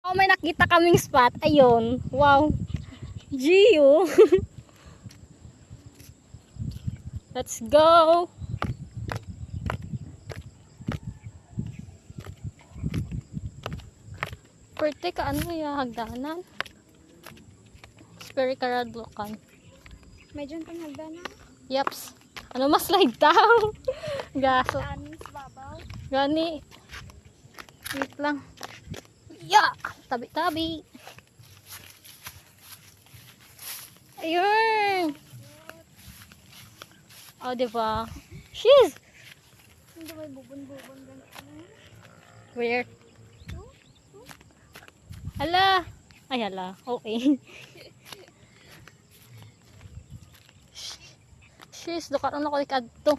Oh, may nakita kaming spot. Ayun. Wow. Gio. Let's go. Pwerte ka ano yung hagdanan. Speri karadlokan. Medyo itong hagdanan. Yaps. Ano mas slide down? Gaso. Anis babaw. Gani. Wait lang. Ya! Tabi-tabi. Ayun. Oh, diba? She's. Hindi may bubon-bubon ganito. Where? Hala. Ay, hala. Okay. She's. Dukat ano ko ikadto.